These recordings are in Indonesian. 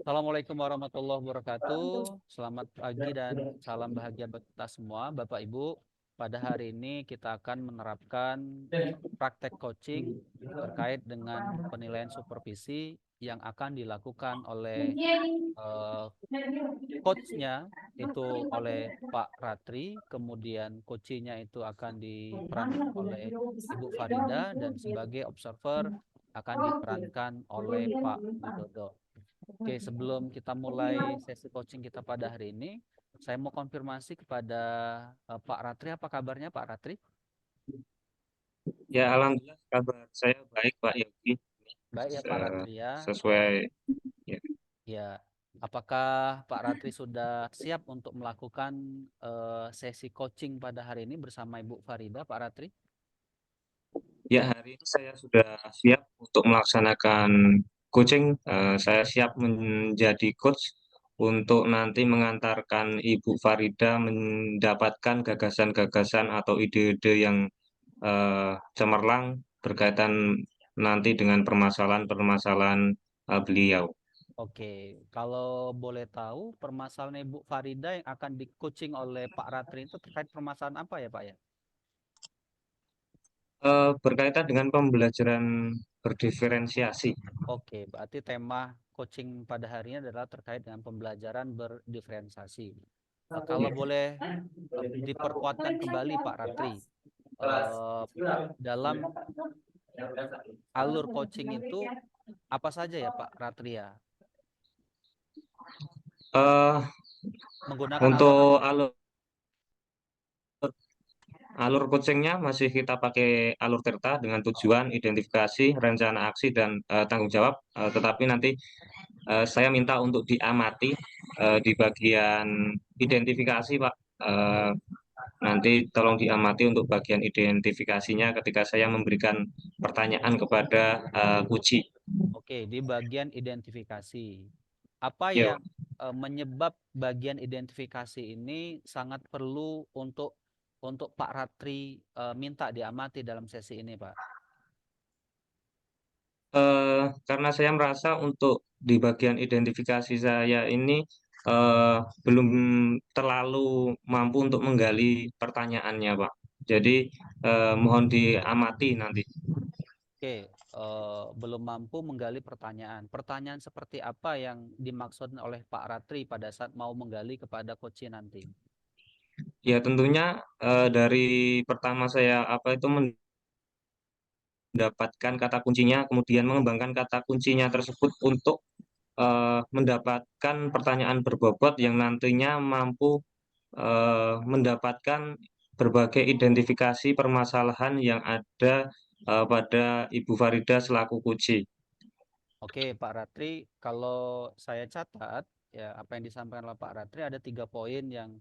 Assalamualaikum warahmatullahi wabarakatuh. Selamat pagi dan salam bahagia buat kita semua, Bapak Ibu. Pada hari ini kita akan menerapkan praktek coaching terkait dengan penilaian supervisi yang akan dilakukan oleh eh, coachnya itu oleh Pak Ratri, kemudian coachingnya itu akan diperankan oleh Ibu Farida dan sebagai observer akan diperankan oleh Pak Widodo. Oke, sebelum kita mulai sesi coaching kita pada hari ini, saya mau konfirmasi kepada Pak Ratri. Apa kabarnya Pak Ratri? Ya, alhamdulillah kabar saya baik, Pak Yogi. Baik ya Pak Ratri ya. Sesuai ya. Ya, apakah Pak Ratri sudah siap untuk melakukan sesi coaching pada hari ini bersama Ibu Farida, Pak Ratri? Ya, hari ini saya sudah siap untuk melaksanakan coaching. Saya siap menjadi coach untuk nanti mengantarkan Ibu Farida mendapatkan gagasan-gagasan atau ide-ide yang cemerlang berkaitan nanti dengan permasalahan-permasalahan beliau. Oke, kalau boleh tahu permasalahan Ibu Farida yang akan di coaching oleh Pak Ratri itu terkait permasalahan apa ya Pak ya? Berkaitan dengan pembelajaran berdiferensiasi. Oke, berarti tema coaching pada hari ini adalah terkait dengan pembelajaran berdiferensiasi. Kalau Ya. boleh diperkuatkan kembali Pak Ratri, eh, dalam alur coaching itu apa saja ya Pak Ratri ya? Eh, Menggunakan alur apa? untuk alur coachingnya masih kita pakai alur Tirta dengan tujuan, identifikasi, rencana aksi, dan tanggung jawab. Tetapi nanti saya minta untuk diamati di bagian identifikasi, Pak. Eh, Nanti tolong diamati untuk bagian identifikasinya ketika saya memberikan pertanyaan kepada uji. Oke, di bagian identifikasi. Apa Ya, yang menyebab bagian identifikasi ini sangat perlu untuk Pak Ratri minta diamati dalam sesi ini, Pak? Karena saya merasa untuk di bagian identifikasi saya ini eh, belum terlalu mampu untuk menggali pertanyaannya, Pak. Jadi mohon diamati nanti. Oke, belum mampu menggali pertanyaan. Pertanyaan seperti apa yang dimaksud oleh Pak Ratri pada saat mau menggali kepada coach nanti? Ya tentunya dari pertama saya apa itu mendapatkan kata kuncinya, kemudian mengembangkan kata kuncinya tersebut untuk mendapatkan pertanyaan berbobot yang nantinya mampu mendapatkan berbagai identifikasi permasalahan yang ada pada Ibu Farida selaku Kuci. Oke, Pak Ratri, kalau saya catat ya apa yang disampaikan oleh Pak Ratri ada 3 poin yang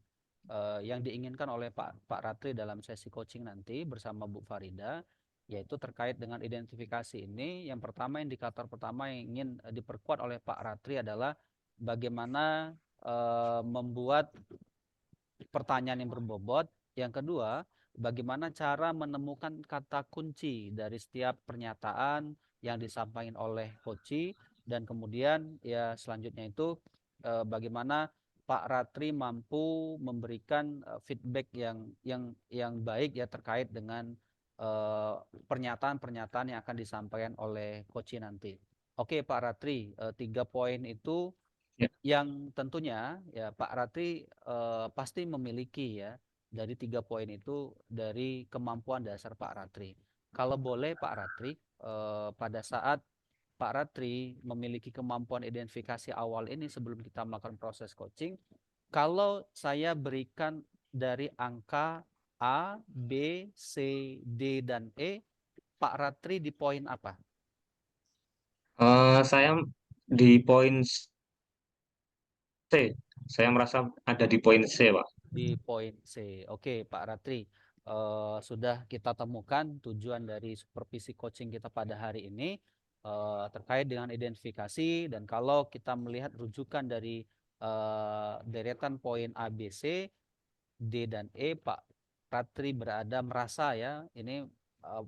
diinginkan oleh Pak Ratri dalam sesi coaching nanti bersama Bu Farida, yaitu terkait dengan identifikasi ini. Yang pertama, indikator pertama yang ingin diperkuat oleh Pak Ratri adalah bagaimana membuat pertanyaan yang berbobot. Yang kedua, bagaimana cara menemukan kata kunci dari setiap pernyataan yang disampaikan oleh coach, dan kemudian ya selanjutnya itu bagaimana Pak Ratri mampu memberikan feedback yang baik ya terkait dengan pernyataan-pernyataan yang akan disampaikan oleh coach nanti. Oke Pak Ratri, 3 poin itu Ya, yang tentunya ya Pak Ratri pasti memiliki ya dari 3 poin itu dari kemampuan dasar Pak Ratri. Kalau boleh Pak Ratri, pada saat Pak Ratri memiliki kemampuan identifikasi awal ini sebelum kita melakukan proses coaching, kalau saya berikan dari angka A, B, C, D, dan E, Pak Ratri di poin apa? saya di poin C. Saya merasa ada di poin C, Pak. Di poin C. Oke, Pak Ratri, sudah kita temukan tujuan dari supervisi coaching kita pada hari ini terkait dengan identifikasi, dan kalau kita melihat rujukan dari deretan poin A, B, C, D, dan E, Pak Ratri berada merasa ya, ini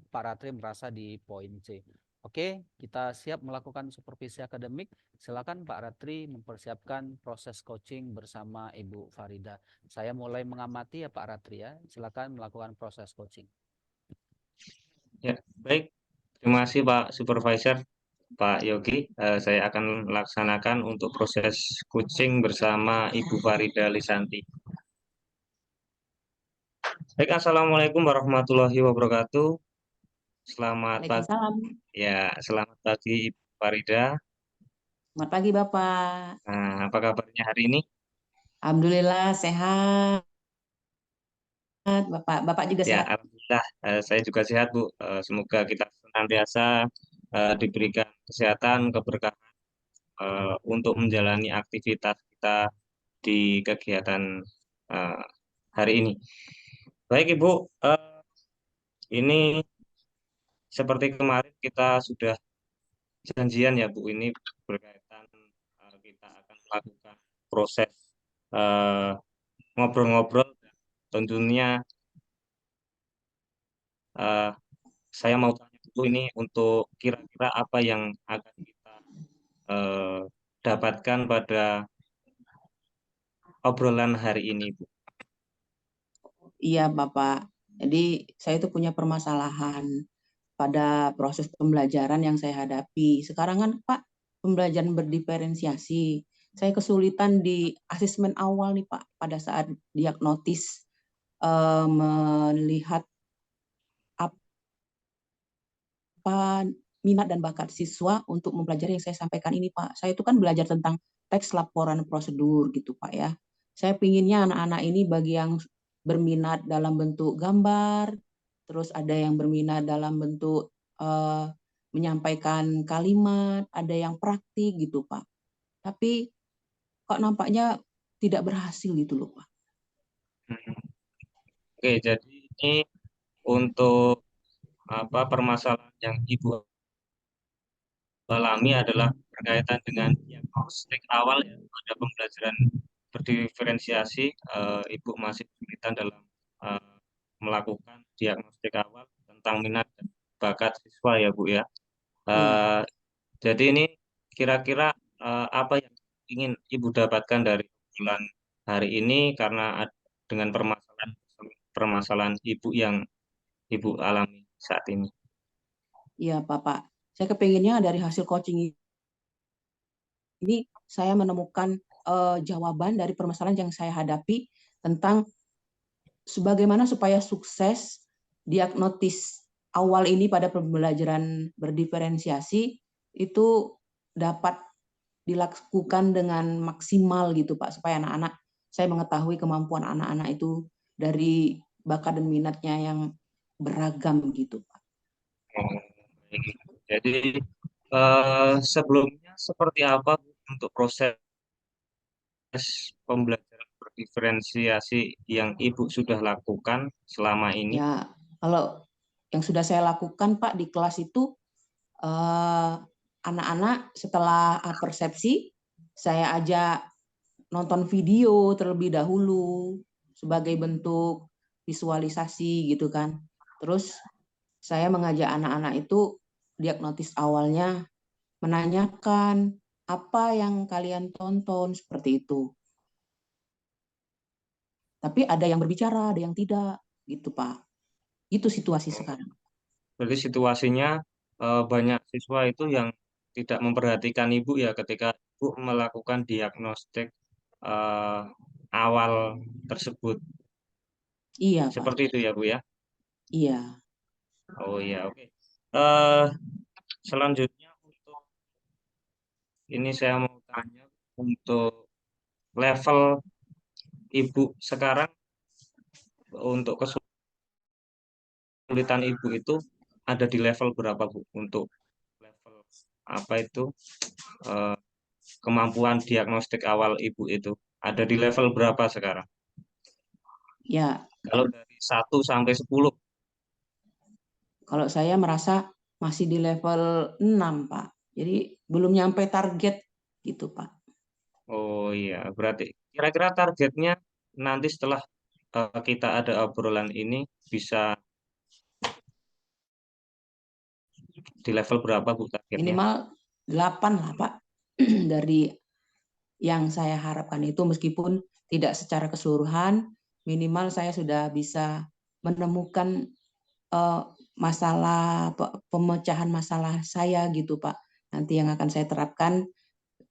Pak Ratri merasa di poin C. Oke, kita siap melakukan supervisi akademik. Silakan Pak Ratri mempersiapkan proses coaching bersama Ibu Farida. Saya mulai mengamati ya Pak Ratri ya. Silakan melakukan proses coaching. Ya, baik. Terima kasih Pak Supervisor, Pak Yogi. Saya akan melaksanakan untuk proses coaching bersama Ibu Farida Lisanti. Baik, Assalamualaikum warahmatullahi wabarakatuh. Selamat pagi. Waalaikumsalam. Ya, selamat pagi Ibu Farida. Selamat pagi Bapak. Nah, apa kabarnya hari ini? Alhamdulillah sehat. Bapak juga Ya, sehat. alhamdulillah. Saya juga sehat, Bu. Semoga kita senantiasa diberikan kesehatan, keberkahan untuk menjalani aktivitas kita di kegiatan eh, hari ini. Baik, Ibu. Ini seperti kemarin kita sudah janjian ya, Bu. Ini berkaitan kita akan melakukan proses eh, ngobrol-ngobrol. Tentunya eh, saya mau tanya dulu ini untuk kira-kira apa yang akan kita eh, dapatkan pada obrolan hari ini, Bu. Iya Bapak. Jadi saya itu punya permasalahan pada proses pembelajaran yang saya hadapi. Sekarang kan Pak, pembelajaran berdiferensiasi. Saya kesulitan di asesmen awal nih Pak, pada saat diagnotis melihat apa minat dan bakat siswa untuk mempelajari yang saya sampaikan ini Pak. Saya itu kan belajar tentang teks laporan prosedur gitu Pak ya. Saya pinginnya anak-anak ini bagi yang berminat dalam bentuk gambar, terus ada yang berminat dalam bentuk menyampaikan kalimat, ada yang praktik gitu Pak. Tapi kok nampaknya tidak berhasil gitu loh Pak. Oke, jadi ini untuk apa permasalahan yang Ibu alami adalah berkaitan dengan diagnostik awal ya pada pembelajaran berdiferensiasi. Ibu masih kesulitan dalam eh, melakukan diagnostik awal tentang minat dan bakat siswa ya, Bu ya. Iya. Eh, jadi ini kira-kira apa yang ingin Ibu dapatkan dari bulan hari ini karena dengan permasalahan permasalahan Ibu yang Ibu alami saat ini. Iya Bapak. Saya kepinginnya dari hasil coaching ini saya menemukan jawaban dari permasalahan yang saya hadapi tentang sebagaimana supaya sukses diagnotis awal ini pada pembelajaran berdiferensiasi itu dapat dilakukan dengan maksimal gitu Pak, supaya anak-anak saya mengetahui kemampuan anak-anak itu dari bakat dan minatnya yang beragam gitu Pak. Oh, jadi sebelumnya seperti apa Bu, untuk proses pembelajaran berdiferensiasi yang Ibu sudah lakukan selama ini? Ya, kalau yang sudah saya lakukan Pak di kelas itu eh, anak-anak setelah persepsi saya ajak nonton video terlebih dahulu sebagai bentuk visualisasi gitu kan. Terus saya mengajak anak-anak itu diagnotis awalnya menanyakan apa yang kalian tonton seperti itu. Tapi ada yang berbicara, ada yang tidak gitu Pak. Itu situasi Oh, sekarang. berarti situasinya banyak siswa itu yang tidak memperhatikan Ibu ya ketika Ibu melakukan diagnostik eh, awal tersebut. Iya Pak. Seperti itu ya Bu ya? Iya. Oh iya, oke. Eh, Selanjutnya untuk ini saya mau tanya untuk level Ibu sekarang untuk kesulitan Ibu itu ada di level berapa Bu? Untuk level apa itu eh, kemampuan diagnostik awal Ibu itu ada di level berapa sekarang? Ya, Kalau dari 1 sampai 10. kalau saya merasa masih di level 6, Pak. Jadi belum nyampe target gitu, Pak. Oh iya, berarti kira-kira targetnya nanti setelah kita ada obrolan ini bisa Di level berapa Bu targetnya? Minimal 8 lah Pak. Dari yang saya harapkan itu, meskipun tidak secara keseluruhan, minimal saya sudah bisa menemukan masalah pemecahan masalah saya gitu Pak. Nanti yang akan saya terapkan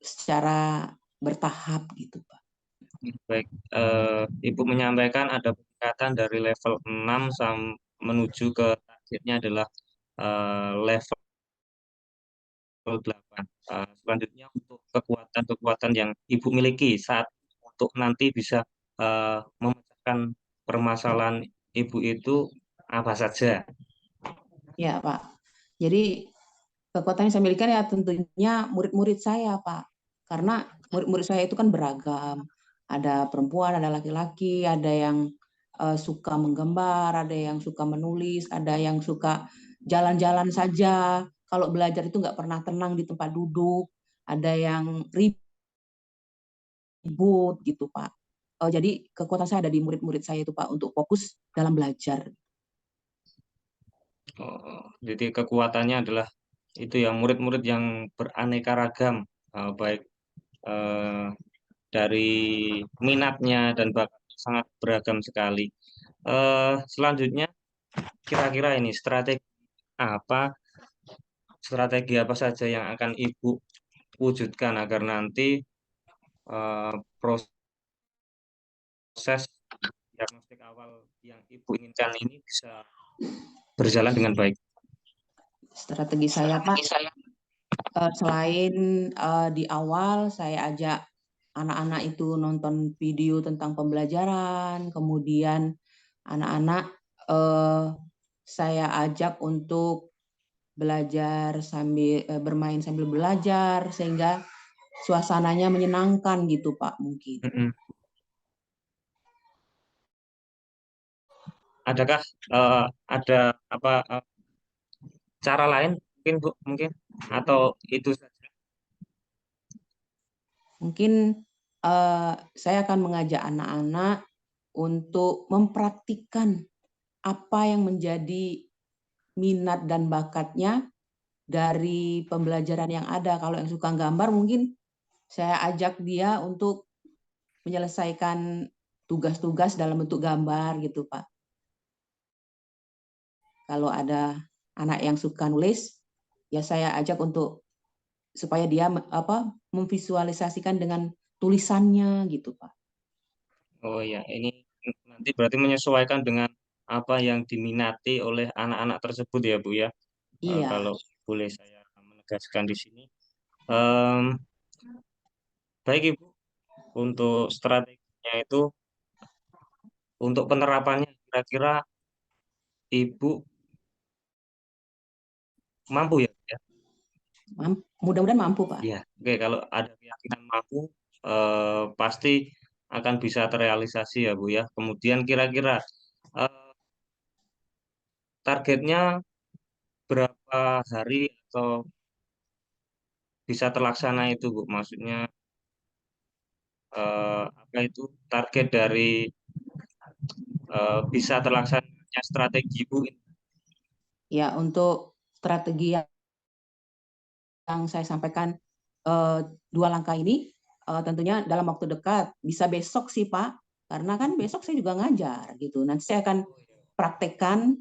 secara bertahap gitu Pak. Baik, Ibu menyampaikan ada peningkatan dari level 6 menuju ke targetnya adalah level 8. Selanjutnya untuk kekuatan-kekuatan yang Ibu miliki saat untuk nanti bisa memecahkan permasalahan Ibu itu apa saja? Ya Pak. Jadi kekuatan yang saya miliki ya tentunya murid-murid saya Pak. Karena murid-murid saya itu kan beragam. Ada perempuan, ada laki-laki, ada yang suka menggambar, ada yang suka menulis, ada yang suka jalan-jalan saja. Kalau belajar itu nggak pernah tenang di tempat duduk. Ada yang ribut gitu Pak. Jadi kekuatan saya ada di murid-murid saya itu Pak untuk fokus dalam belajar. Jadi kekuatannya adalah itu ya murid-murid yang beraneka ragam, baik eh, dari minatnya dan bakatnya sangat beragam sekali. Selanjutnya, kira-kira ini strategi apa saja yang akan Ibu wujudkan agar nanti proses diagnostik awal yang Ibu inginkan ini bisa berjalan dengan baik. Strategi saya Pak, selain di awal saya ajak anak-anak itu nonton video tentang pembelajaran, kemudian anak-anak saya ajak untuk belajar sambil bermain sambil belajar sehingga suasananya menyenangkan gitu Pak mungkin. Adakah ada apa cara lain mungkin Bu atau itu saja? Mungkin saya akan mengajak anak-anak untuk mempraktikkan apa yang menjadi minat dan bakatnya dari pembelajaran yang ada. Kalau yang suka gambar mungkin saya ajak dia untuk menyelesaikan tugas-tugas dalam bentuk gambar gitu Pak. Kalau ada anak yang suka nulis, ya saya ajak untuk supaya dia memvisualisasikan dengan tulisannya gitu Pak. Oh ya, ini nanti berarti menyesuaikan dengan apa yang diminati oleh anak-anak tersebut ya Bu ya. Iya. Kalau boleh saya menegaskan di sini. Em, Baik Ibu, untuk strateginya itu, untuk penerapannya kira-kira Ibu mampu ya? Mudah-mudahan mampu Pak. Ya, oke. Kalau ada keyakinan mampu, pasti akan bisa terrealisasi ya Bu ya. Kemudian kira-kira eh, targetnya berapa hari atau bisa terlaksana itu Bu? Maksudnya apa itu target dari bisa terlaksananya strategi Bu? Ya, untuk strategi yang saya sampaikan dua langkah ini tentunya dalam waktu dekat, bisa besok sih Pak, karena kan besok saya juga ngajar gitu. Nanti saya akan praktekkan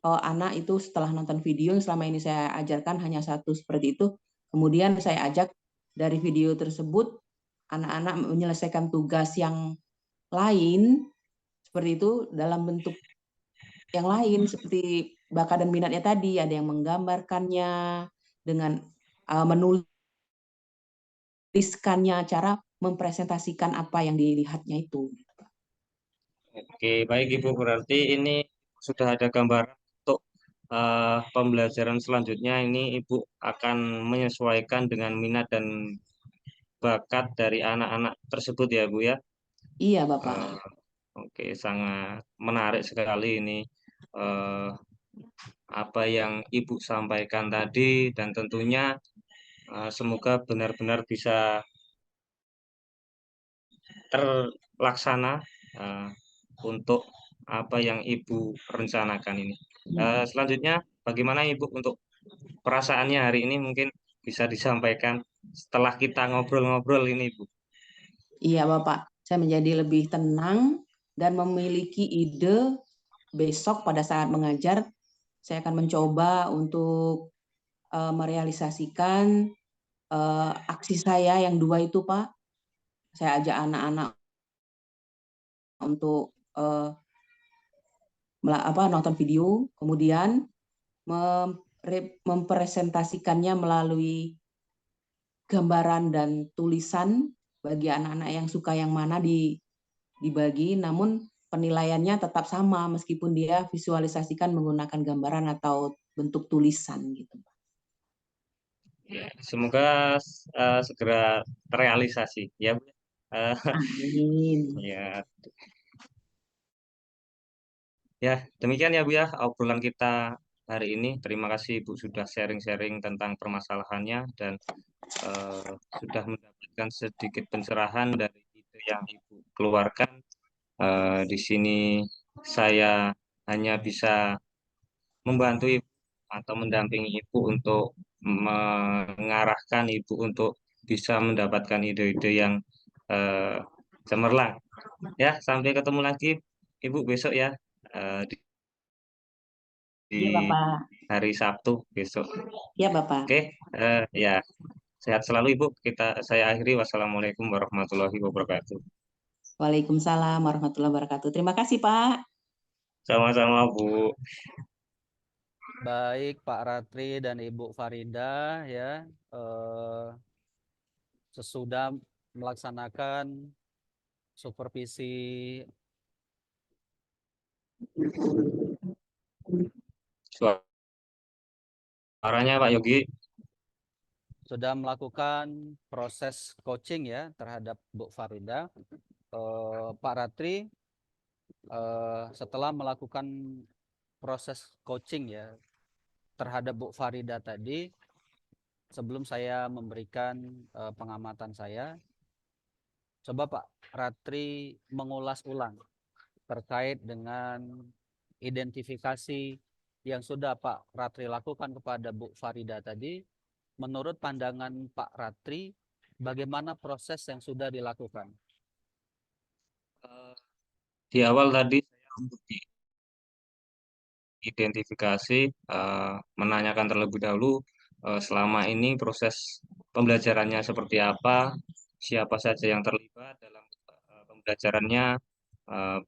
anak itu setelah nonton video yang selama ini saya ajarkan hanya satu seperti itu, kemudian saya ajak dari video tersebut anak-anak menyelesaikan tugas yang lain seperti itu dalam bentuk yang lain seperti bakat dan minatnya tadi, ada yang menggambarkannya dengan menuliskannya, cara mempresentasikan apa yang dilihatnya itu. Oke, baik Ibu. Berarti ini sudah ada gambaran untuk pembelajaran selanjutnya. Ini Ibu akan menyesuaikan dengan minat dan bakat dari anak-anak tersebut ya Bu ya. Iya Bapak. Eh, oke, sangat menarik sekali ini eh, apa yang Ibu sampaikan tadi dan tentunya semoga benar-benar bisa terlaksana eh, untuk apa yang Ibu rencanakan ini. Selanjutnya, bagaimana Ibu untuk perasaannya hari ini mungkin bisa disampaikan setelah kita ngobrol-ngobrol ini, Bu. Iya, Bapak. Saya menjadi lebih tenang dan memiliki ide besok pada saat mengajar. Saya akan mencoba untuk merealisasikan aksi saya yang 2 itu, Pak. Saya ajak anak-anak untuk nonton video, kemudian mempresentasikannya melalui gambaran dan tulisan. Bagi anak-anak yang suka yang mana dibagi, namun penilaiannya tetap sama meskipun dia visualisasikan menggunakan gambaran atau bentuk tulisan gitu. Ya, semoga segera terrealisasi ya, Bu. Amin. Ya, ya demikian ya, Bu ya, obrolan kita hari ini. Terima kasih Ibu sudah sharing-sharing tentang permasalahannya dan sudah mendapatkan sedikit pencerahan dari ide yang Ibu keluarkan. Di sini saya hanya bisa membantu Ibu atau mendampingi Ibu untuk mengarahkan Ibu untuk bisa mendapatkan ide-ide yang eh, cemerlang. Ya, sampai ketemu lagi Ibu besok ya, di Iya, Bapak. hari Sabtu besok. Iya, Bapak. Oke, ya sehat selalu Ibu. Saya akhiri. Wassalamualaikum warahmatullahi wabarakatuh. Waalaikumsalam warahmatullahi wabarakatuh. Terima kasih, Pak. Sama-sama Bu. Baik Pak Ratri dan Ibu Farida ya, sesudah melaksanakan supervisi Suaranya Pak Yogi. sudah melakukan proses coaching ya terhadap Bu Farida. Pak Ratri setelah melakukan proses coaching ya terhadap Bu Farida tadi, sebelum saya memberikan pengamatan saya, coba Pak Ratri mengulas ulang terkait dengan identifikasi yang sudah Pak Ratri lakukan kepada Bu Farida tadi. Menurut pandangan Pak Ratri, bagaimana proses yang sudah dilakukan? Di awal tadi saya untuk diidentifikasi, menanyakan terlebih dahulu selama ini proses pembelajarannya seperti apa, siapa saja yang terlibat dalam pembelajarannya,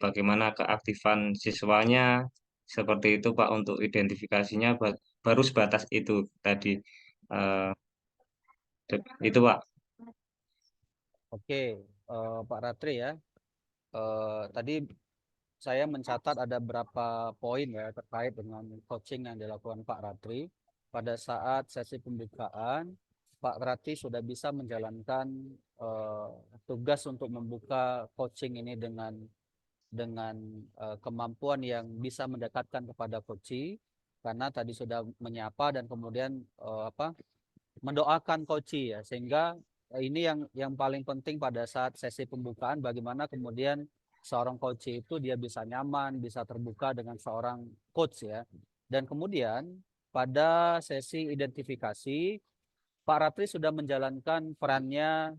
bagaimana keaktifan siswanya, seperti itu Pak. Untuk identifikasinya baru sebatas itu tadi. Eh, itu Pak. Oke, Pak Ratri ya. Tadi saya mencatat ada berapa poin ya terkait dengan coaching yang dilakukan Pak Ratri. Pada saat sesi pembukaan, Pak Ratri sudah bisa menjalankan tugas untuk membuka coaching ini dengan kemampuan yang bisa mendekatkan kepada coachee, karena tadi sudah menyapa dan kemudian mendoakan coachee ya, sehingga ini yang paling penting pada saat sesi pembukaan, bagaimana kemudian seorang coachee itu dia bisa nyaman, bisa terbuka dengan seorang coach ya. Dan kemudian pada sesi identifikasi, Pak Ratri sudah menjalankan perannya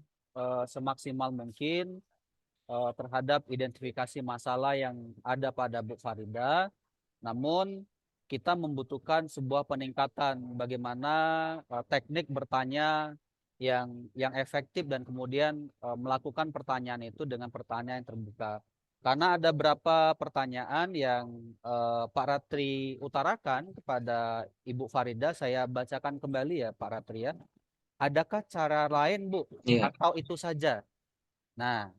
semaksimal mungkin terhadap identifikasi masalah yang ada pada Bu Farida. Namun kita membutuhkan sebuah peningkatan bagaimana teknik bertanya yang efektif dan kemudian melakukan pertanyaan itu dengan pertanyaan yang terbuka. Karena ada beberapa pertanyaan yang Pak Ratri utarakan kepada Ibu Farida, saya bacakan kembali ya Pak Ratri ya. Adakah cara lain Bu Iya. atau itu saja? Nah,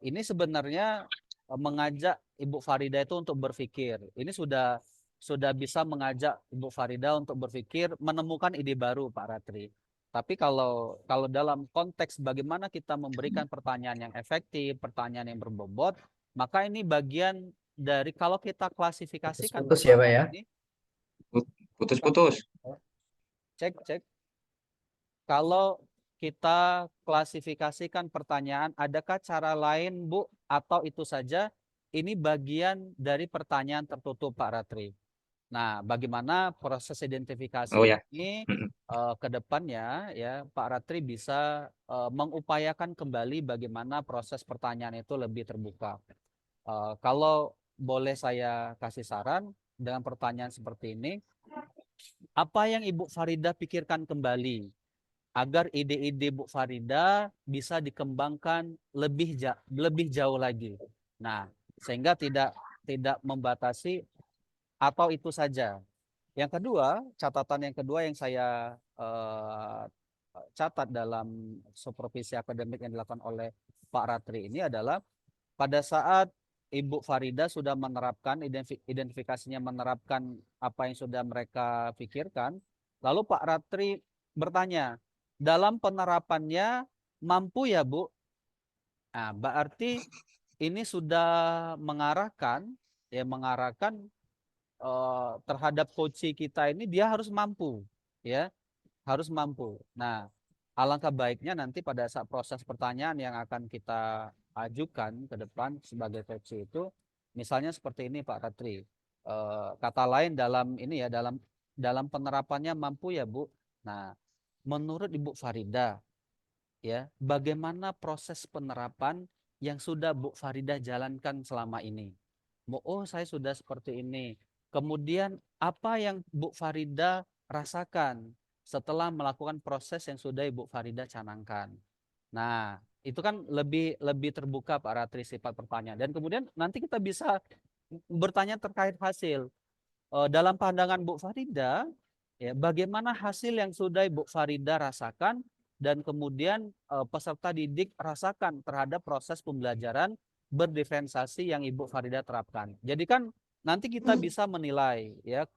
ini sebenarnya mengajak Ibu Farida itu untuk berpikir. Ini sudah bisa mengajak Ibu Farida untuk berpikir, menemukan ide baru Pak Ratri. Tapi kalau dalam konteks bagaimana kita memberikan pertanyaan yang efektif, pertanyaan yang berbobot, maka ini bagian dari kalau kita klasifikasikan Putus ya Pak ya. ini, Putus-putus. cek. Kalau kita klasifikasikan pertanyaan, adakah cara lain Bu atau itu saja? Ini bagian dari pertanyaan tertutup Pak Ratri. Nah, bagaimana proses identifikasi Oh ya. ini Mm-mm. ke depannya ya Pak Ratri bisa mengupayakan kembali bagaimana proses pertanyaan itu lebih terbuka. Kalau boleh saya kasih saran dengan pertanyaan seperti ini, apa yang Ibu Farida pikirkan kembali agar ide-ide Bu Farida bisa dikembangkan lebih jauh lagi. Nah, sehingga tidak membatasi atau itu saja. Yang kedua, catatan yang kedua yang saya catat dalam supervisi akademik yang dilakukan oleh Pak Ratri ini adalah pada saat Ibu Farida sudah menerapkan identifikasinya, menerapkan apa yang sudah mereka pikirkan, lalu Pak Ratri bertanya, dalam penerapannya mampu ya Bu? Nah, berarti ini sudah mengarahkan terhadap coach kita ini dia harus mampu, ya, harus mampu. Nah, alangkah baiknya nanti pada saat proses pertanyaan yang akan kita ajukan ke depan sebagai coach itu, misalnya seperti ini Pak Ratri. Kata lain dalam ini ya, dalam penerapannya mampu ya Bu. Nah, menurut Ibu Farida, ya, bagaimana proses penerapan yang sudah Bu Farida jalankan selama ini? Oh, saya sudah seperti ini. Kemudian apa yang Bu Farida rasakan setelah melakukan proses yang sudah Ibu Farida canangkan? Nah, itu kan lebih lebih terbuka Pak Ratri sifat pertanyaan. Dan kemudian nanti kita bisa bertanya terkait hasil. Dalam pandangan Bu Farida, ya, bagaimana hasil yang sudah Bu Farida rasakan dan kemudian peserta didik rasakan terhadap proses pembelajaran berdiferensiasi yang Ibu Farida terapkan. Jadi kan nanti kita bisa menilai ya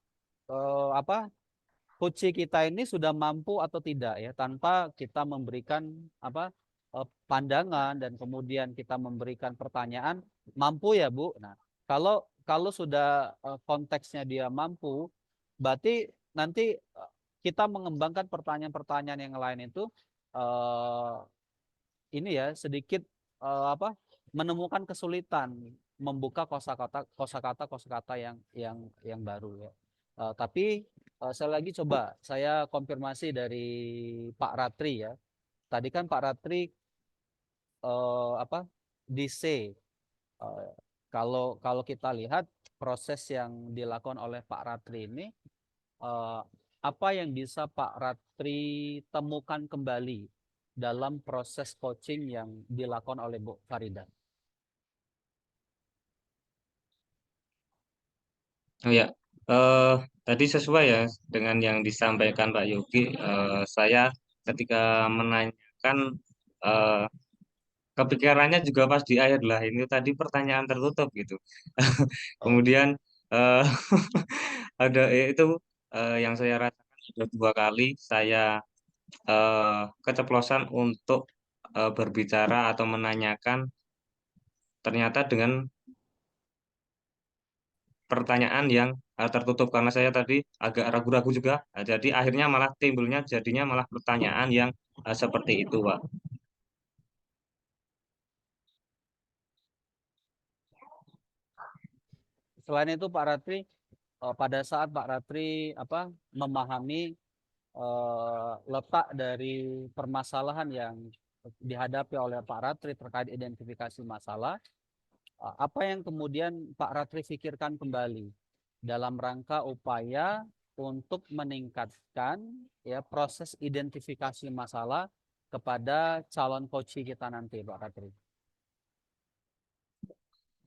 apa coach kita ini sudah mampu atau tidak ya tanpa kita memberikan apa pandangan dan kemudian kita memberikan pertanyaan mampu ya Bu. Nah, kalau sudah konteksnya dia mampu, berarti nanti kita mengembangkan pertanyaan-pertanyaan yang lain itu eh, ini ya sedikit apa menemukan kesulitan membuka kosakata yang baru ya. Tapi sekali lagi coba saya konfirmasi dari Pak Ratri ya. Tadi kan Pak Ratri apa di C. Eh, kalau kita lihat proses yang dilakukan oleh Pak Ratri ini, eh, apa yang bisa Pak Ratri temukan kembali dalam proses coaching yang dilakukan oleh Bu Farida? Oh ya, eh, tadi sesuai ya dengan yang disampaikan Pak Yogi. Saya ketika menanyakan eh, kepikirannya juga pas di akhir lah ini tadi pertanyaan tertutup gitu. Oh, Kemudian eh, ada itu yang saya rasakan sudah 2 kali saya keceplosan untuk berbicara atau menanyakan ternyata dengan pertanyaan yang tertutup karena saya tadi agak ragu-ragu juga. Nah, jadi akhirnya malah timbulnya jadinya malah pertanyaan yang seperti itu, Pak. selain itu Pak Ratri, pada saat Pak Ratri apa memahami letak dari permasalahan yang dihadapi oleh Pak Ratri terkait identifikasi masalah, apa yang kemudian Pak Ratri pikirkan kembali dalam rangka upaya untuk meningkatkan ya proses identifikasi masalah kepada calon coach kita nanti Pak Ratri.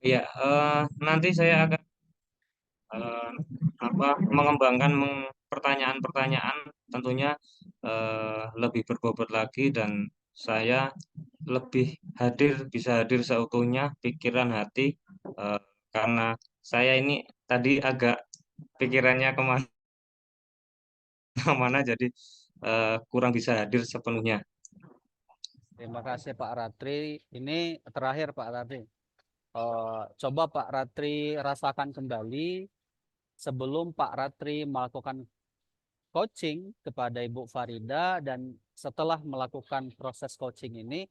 Iya, nanti saya akan eh, mengembangkan pertanyaan-pertanyaan tentunya lebih berbobot lagi dan saya lebih bisa hadir seutuhnya pikiran hati eh, karena saya ini tadi agak pikirannya kemana-mana jadi kurang bisa hadir sepenuhnya. Terima kasih Pak Ratri. Ini terakhir Pak Ratri. Coba Pak Ratri rasakan kembali sebelum Pak Ratri melakukan coaching kepada Ibu Farida dan setelah melakukan proses coaching ini,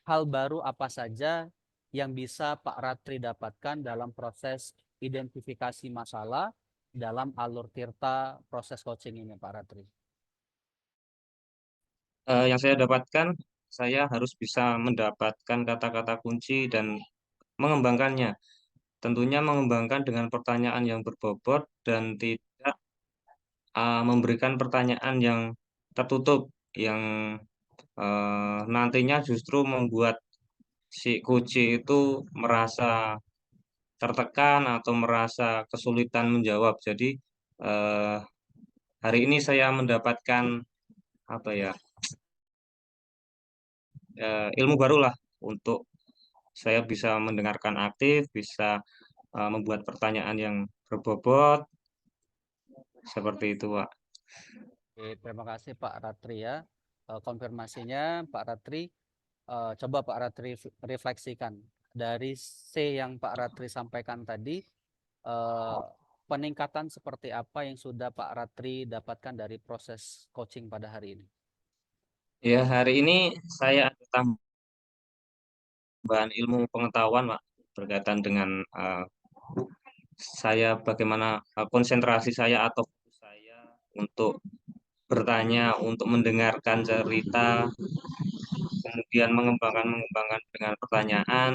hal baru apa saja yang bisa Pak Ratri dapatkan dalam proses identifikasi masalah dalam alur tirta proses coaching ini Pak Ratri? Yang saya dapatkan, saya harus bisa mendapatkan kata-kata kunci dan mengembangkannya. Tentunya mengembangkan dengan pertanyaan yang berbobot dan tidak memberikan pertanyaan yang tertutup, yang nantinya justru membuat si coach itu merasa tertekan atau merasa kesulitan menjawab. Jadi eh, hari ini saya mendapatkan apa ya, ilmu barulah untuk saya bisa mendengarkan aktif, bisa membuat pertanyaan yang berbobot seperti itu, Pak. Oke, terima kasih Pak Ratri ya. Konfirmasinya Pak Ratri, coba Pak Ratri refleksikan dari C yang Pak Ratri sampaikan tadi, peningkatan seperti apa yang sudah Pak Ratri dapatkan dari proses coaching pada hari ini? Ya, hari ini saya ada tambahan ilmu pengetahuan, Pak, berkaitan dengan saya bagaimana konsentrasi saya atau fokus saya untuk bertanya, untuk mendengarkan cerita, kemudian mengembangkan dengan pertanyaan.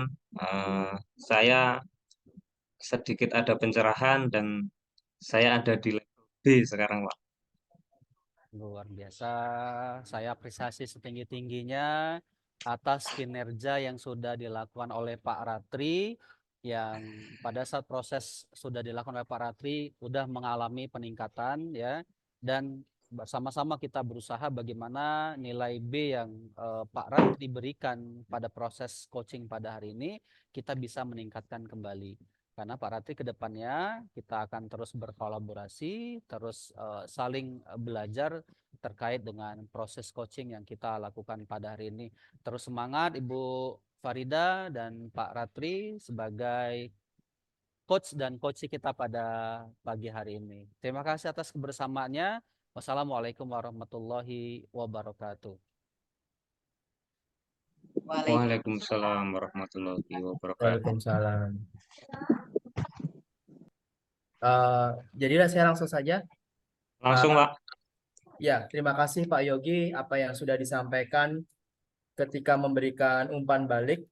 Saya sedikit ada pencerahan dan saya ada di level B sekarang, Pak. Luar biasa, saya apresiasi setinggi-tingginya atas kinerja yang sudah dilakukan oleh Pak Ratri, yang pada saat proses sudah dilakukan oleh Pak Ratri sudah mengalami peningkatan ya, dan bersama-sama kita berusaha bagaimana nilai B yang Pak Ratri berikan pada proses coaching pada hari ini kita bisa meningkatkan kembali. Karena Pak Ratri ke depannya kita akan terus berkolaborasi, terus saling belajar terkait dengan proses coaching yang kita lakukan pada hari ini. Terus semangat Ibu Farida dan Pak Ratri sebagai coach dan coach kita pada pagi hari ini. Terima kasih atas kebersamaannya. Wassalamualaikum warahmatullahi wabarakatuh. Waalaikumsalam warahmatullahi wabarakatuh. Waalaikumsalam. Jadilah saya langsung saja. Langsung, Pak. Ya, terima kasih Pak Yogi apa yang sudah disampaikan ketika memberikan umpan balik.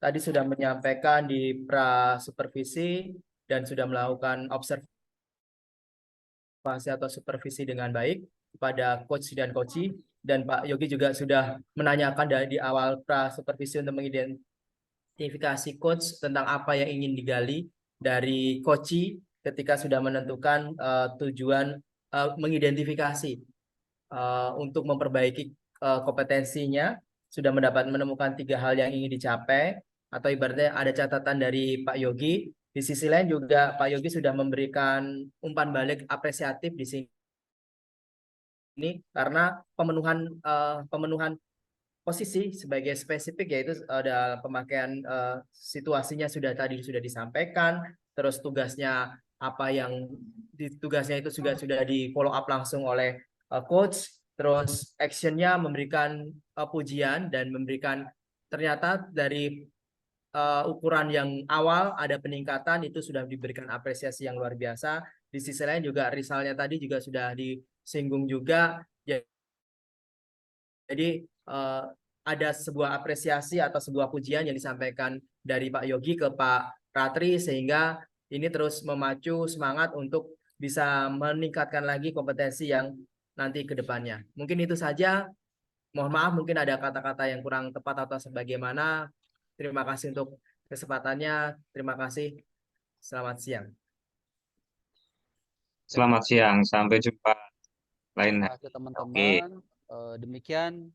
Tadi sudah menyampaikan di pra supervisi dan sudah melakukan observasi atau supervisi dengan baik kepada coach dan coachee, dan Pak Yogi juga sudah menanyakan dari awal pra supervisi untuk mengidentifikasi coach tentang apa yang ingin digali dari coachee ketika sudah menentukan tujuan mengidentifikasi untuk memperbaiki kompetensinya, sudah menemukan 3 hal yang ingin dicapai, atau ibaratnya ada catatan dari Pak Yogi. Di sisi lain juga Pak Yogi sudah memberikan umpan balik apresiatif di sini karena pemenuhan posisi sebagai spesifik, yaitu ada pemakaian situasinya sudah disampaikan, terus tugasnya apa yang tugasnya itu sudah di follow up langsung oleh coach, terus actionnya memberikan pujian dan memberikan ternyata dari ukuran yang awal ada peningkatan, itu sudah diberikan apresiasi yang luar biasa. Di sisi lain juga risalnya tadi juga sudah disinggung juga. Jadi ada sebuah apresiasi atau sebuah pujian yang disampaikan dari Pak Yogi ke Pak Ratri, sehingga ini terus memacu semangat untuk bisa meningkatkan lagi kompetensi yang nanti ke depannya. Mungkin itu saja. Mohon maaf mungkin ada kata-kata yang kurang tepat atau sebagaimana. Terima kasih untuk kesempatannya. Terima kasih. Selamat siang. Selamat siang. Sampai jumpa lain Terima hari. kasih Oke. teman-teman. Demikian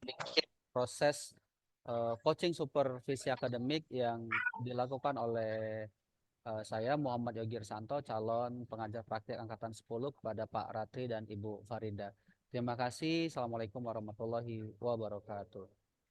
proses coaching supervisi akademik yang dilakukan oleh saya Muhammad Yogi Irsanto, calon pengajar praktik angkatan 10 kepada Pak Ratri dan Ibu Farida. Terima kasih. Assalamualaikum warahmatullahi wabarakatuh.